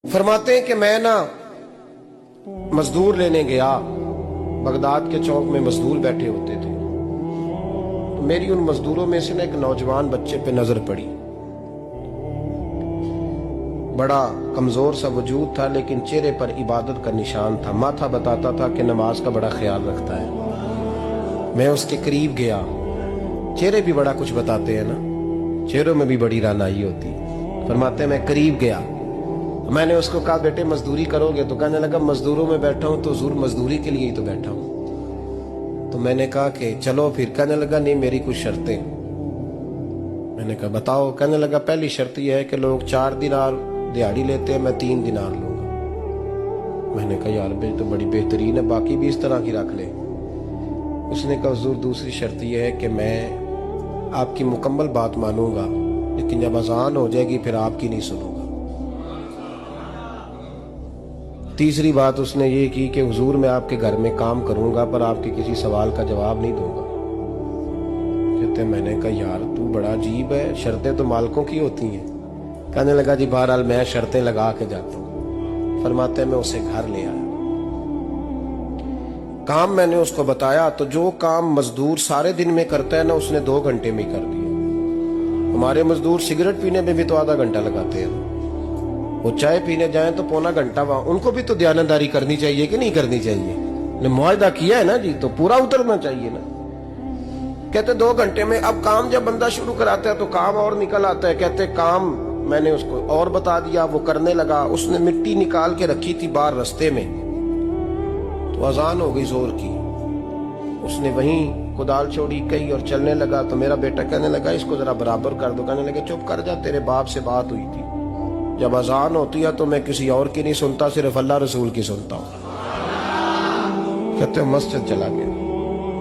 फरमाते हैं कि मैं ना मजदूर लेने गया, बगदाद के चौक में मजदूर बैठे होते थे। तो मेरी उन मजदूरों में से ना एक नौजवान बच्चे पे नजर पड़ी। बड़ा कमजोर सा वजूद था, लेकिन चेहरे पर इबादत का निशान था। माथा बताता था कि नमाज का बड़ा ख्याल रखता है। मैं उसके करीब गया। चेहरे भी बड़ा कुछ बताते हैं ना, चेहरों में भी बड़ी रानाई होती है। फरमाते हैं मैं करीब गया, मैंने उसको कहा बेटे मजदूरी करोगे? तो कहने लगा मजदूरों में बैठा हूं तो हुजूर मजदूरी के लिए ही तो बैठा हूं। तो मैंने कहा कि चलो फिर। कहने लगा नहीं मेरी कुछ शर्तें। मैंने कहा बताओ। कहने लगा पहली शर्त यह है कि लोग 4 दिनार दिहाड़ी लेते हैं, मैं 3 दिनार लूंगा। मैंने कहा यार बे तो बड़ी बेहतरीन है, बाकी भी इस तरह की रख ले। उसने कहा हुजूर दूसरी शर्त यह है कि मैं आपकी मुकम्मल बात मानूंगा, लेकिन जब अजान हो जाएगी फिर आपकी नहीं सुनूंगा। तीसरी बात उसने ये की कि हुजूर मैं आपके घर में काम करूंगा पर आपके किसी सवाल का जवाब नहीं दूंगा। कहते मैंने कहा यार तू बड़ा अजीब है, शर्तें तो मालिकों की होती हैं। कहने लगा जी बहरहाल मैं शर्तें लगा के जाता हूँ। फरमाते मैं उसे घर ले आया। काम मैंने उसको बताया तो जो काम मजदूर सारे दिन में करता है ना, उसने 2 घंटे में कर दिया। हमारे मजदूर सिगरेट पीने में भी तो आधा घंटा लगाते हैं, वो चाय पीने जाएं तो पौना घंटा वहां। उनको भी तो दयानतदारी करनी चाहिए कि नहीं करनी चाहिए? ने मुआहदा किया है ना जी, तो पूरा उतरना चाहिए ना। कहते 2 घंटे में। अब काम जब बंदा शुरू कराता है तो काम और निकल आता है। कहते काम मैंने उसको और बता दिया, वो करने लगा। उसने मिट्टी निकाल के रखी थी बाहर रास्ते में, तो अजान हो गई जोर की। उसने वहीं कुदाल छोड़ी कही और चलने लगा। तो मेरा बेटा कहने लगा इसको जरा बराबर कर दो। कहने लगे चुप कर जा, तेरे बाप से बात हुई थी, जब अजान होती है तो मैं किसी और की नहीं सुनता, सिर्फ अल्लाह रसूल की सुनता हूँ। कहते मस्जिद चला गया,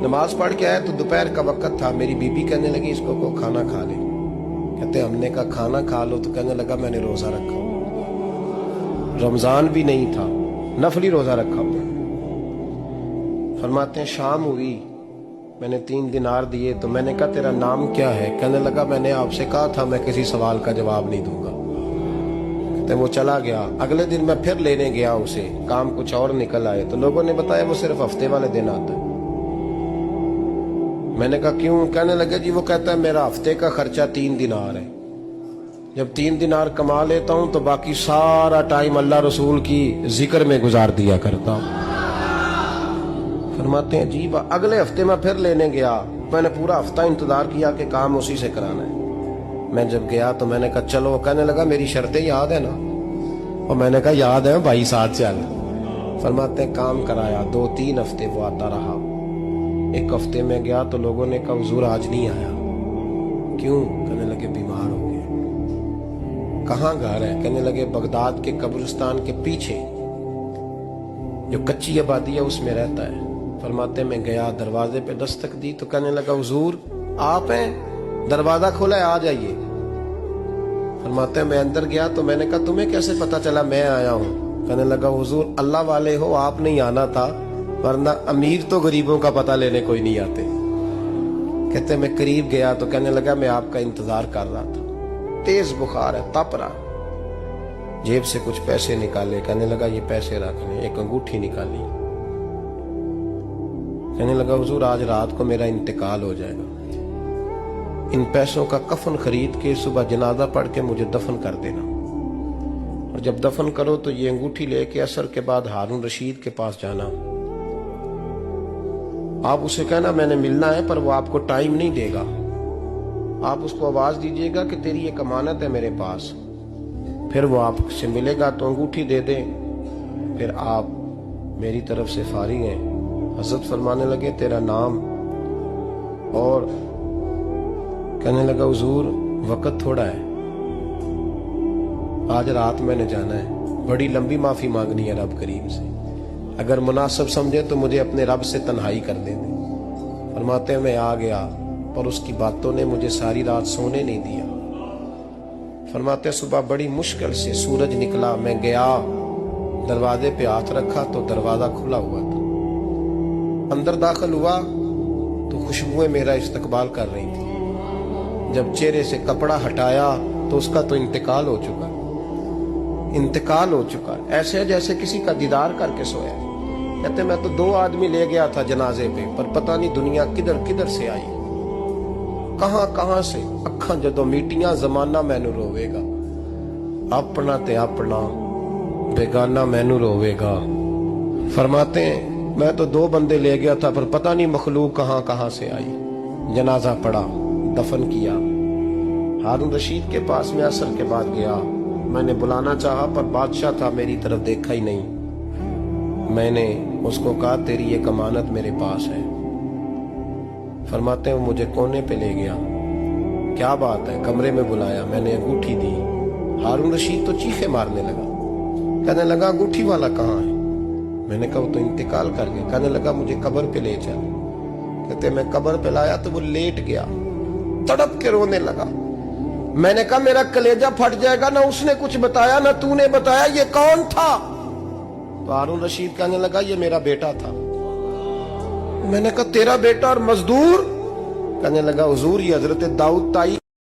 नमाज पढ़ के आया तो दोपहर का वक्त था। मेरी बीबी कहने लगी इसको को खाना खा ले। कहते हमने कहा खाना खा लो। तो कहने लगा मैंने रोजा रखा, रमजान भी नहीं था, नफली रोजा रखा हुआ। फरमाते हैं शाम हुई, मैंने 3 दिनार दिए। तो मैंने कहा तेरा नाम क्या है? कहने लगा मैंने आपसे कहा था मैं किसी सवाल का जवाब नहीं दूंगा। वो चला गया। अगले दिन मैं फिर लेने गया उसे, काम कुछ और निकल आए। तो लोगों ने बताया वो सिर्फ हफ्ते वाले दिन आता है। मैंने कहा क्यों? कहने लगे जी वो कहता है मेरा हफ्ते का खर्चा 3 दिनार है, जब 3 दिनार कमा लेता हूं तो बाकी सारा टाइम अल्लाह रसूल की जिक्र में गुजार दिया करता हूं। फरमाते हैं अजीब। अगले हफ्ते मैं फिर लेने गया, मैंने पूरा हफ्ता इंतजार किया कि काम उसी से कराना है। मैं जब गया तो मैंने कहा चलो। कहने लगा मेरी शर्तें याद है ना? और मैंने कहा याद है भाई, साथ चल। फरमाते हैं काम कराया। 2-3 हफ्ते वो आता रहा। एक हफ्ते में गया तो लोगों ने कहा हुजूर आज नहीं आया। क्यों? कहने लगे बीमार हो गए। कहाँ घर है? कहने लगे बगदाद के कब्रिस्तान के पीछे जो कच्ची आबादी है उसमें रहता है। फरमाते मैं गया, दरवाजे पे दस्तक दी तो कहने लगा हुजूर आप हैं? दरवाजा खोला है, आ जाइए। फरमाते मैं अंदर गया तो मैंने कहा तुम्हें कैसे पता चला मैं आया हूँ? कहने लगा हुजूर अल्लाह वाले हो, आप नहीं आना था, वरना अमीर तो गरीबों का पता लेने कोई नहीं आते। कहते मैं करीब गया तो कहने लगा मैं आपका इंतजार कर रहा था, तेज बुखार है, तप रहा। जेब से कुछ पैसे निकाले। कहने लगा ये पैसे रख ले। एक अंगूठी निकाली। कहने लगा हुजूर आज रात को मेरा इंतकाल हो जाएगा, इन पैसों का कफन खरीद के सुबह जनाजा पढ़ के मुझे दफन कर देना, और जब दफन करो तो ये अंगूठी लेके असर के बाद हारून रशीद के पास जाना। आप उसे कहना मैंने मिलना है पर वो आपको टाइम नहीं देगा। आप उसको आवाज दीजिएगा कि तेरी एक अमानत है मेरे पास। फिर वो आपसे मिलेगा तो अंगूठी दे दे, फिर आप मेरी तरफ से फारिग हैं। हजरत फरमाने लगे तेरा नाम? और कहने लगा हुजूर वक्त थोड़ा है, आज रात मैंने जाना है, बड़ी लंबी माफी मांगनी है रब करीम से, अगर मुनासिब समझे तो मुझे अपने रब से तन्हाई कर दे। फरमाते हैं मैं आ गया पर उसकी बातों ने मुझे सारी रात सोने नहीं दिया। फरमाते सुबह बड़ी मुश्किल से सूरज निकला, मैं गया दरवाजे पे हाथ रखा तो दरवाजा खुला हुआ था। अंदर दाखिल हुआ तो खुशबुएं मेरा इस्तकबाल कर रही थी। जब चेहरे से कपड़ा हटाया तो उसका तो इंतकाल हो चुका। इंतकाल हो चुका है, ऐसे जैसे किसी का दीदार करके सोया है। कहते मैं तो 2 आदमी ले गया था जनाजे पे, पर पता नहीं दुनिया किधर किधर से आई, कहां कहां से। अखा जदों मीटियां जमाना मैनू रोवेगा, अपना ते अपना बेगाना मैनू रोवेगा। फरमाते हैं मैं तो 2 बंदे ले गया था, पर पता नहीं मखलूक कहां कहां से आई। जनाजा पड़ा, दफन किया। हारून रशीद के पास में असर के बाद गया, मैंने बुलाना चाहा पर बादशाह था, मेरी तरफ देखा ही नहीं। मैंने उसको कहा तेरी एक अमानत मेरे पास है। फरमाते हैं मुझे कोने पे ले गया, क्या बात है, कमरे में बुलाया, मैंने अंगूठी दी। हारून रशीद तो चीखे मारने लगा, कहने लगा अंगूठी वाला कहाँ है? मैंने कहा वो तो इंतकाल कर गया। कहने लगा मुझे कब्र पे ले चल। कहते मैं कब्र पे लाया तो वो लेट गया, तड़प के रोने लगा। मैंने कहा मेरा कलेजा फट जाएगा, ना उसने कुछ बताया ना तूने बताया, ये कौन था? तो हारून रशीद कहने लगा ये मेरा बेटा था। मैंने कहा तेरा बेटा और मजदूर? कहने लगा हुजूर ये हजरत दाऊद ताई